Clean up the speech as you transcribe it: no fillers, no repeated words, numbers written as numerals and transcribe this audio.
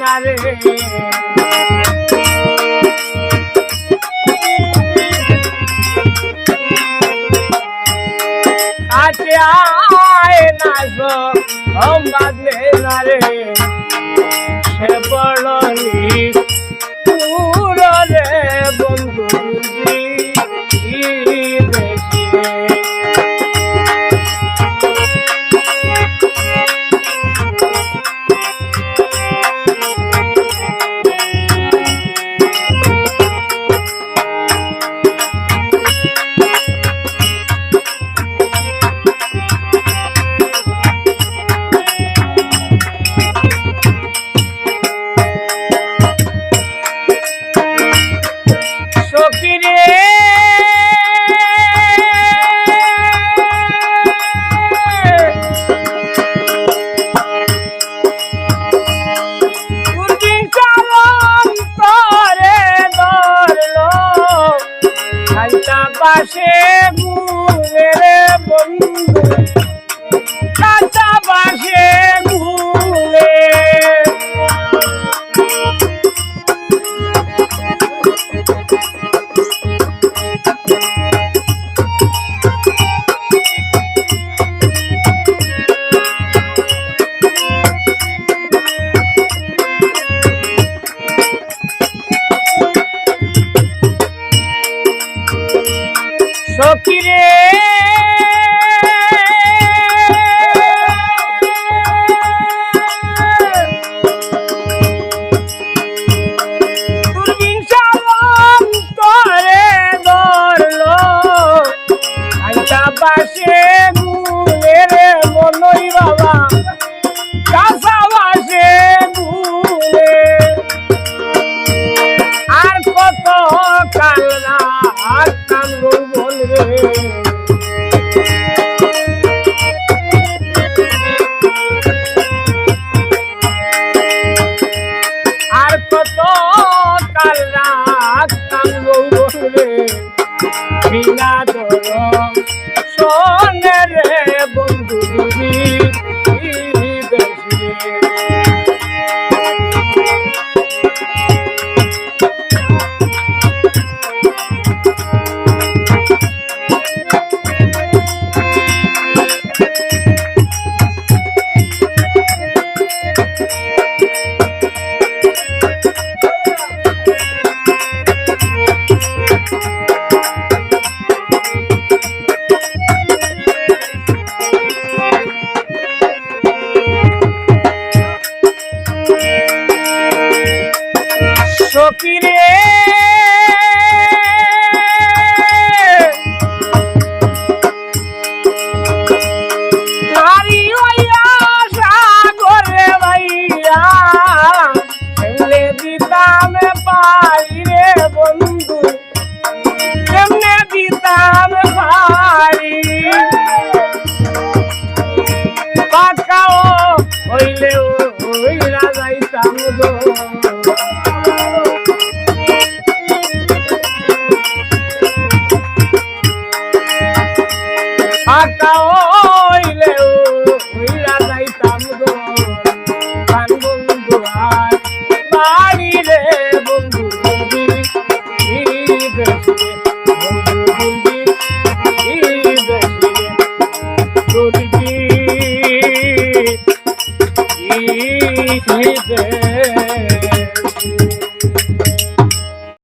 না রে কাছে আয় না বাঁধলে না রে সে বড় রে বন্ধু বাসে ঘুরে রে বন্ধু কাঁচা বাসে ঘুরে সখিরে দূরবীন সালাম তোরে ধরলো কাঁচা বাসে ঘুরে রে মনই বাবা কাঁচা বাসে ঘুরে আর কত কাল রাত কান্দো আর কত কাল রাত কান্দো বলে বিনা দর শোনে রে বন্ধু তুমি সখিরে নারী হইয়া সাগরে ভাইয়া এমনে দিতাম পারি রে বন্ধু এমনে দিতাম পারি পাকাও হইলেও হইলা যাইতাম গো আকা হইলেও হইলা যাইতাম গো কান বন্ধু আর বাড়ি রে বন্ধু বলবি দেশে বন্ধু বলবি দেশে বলবি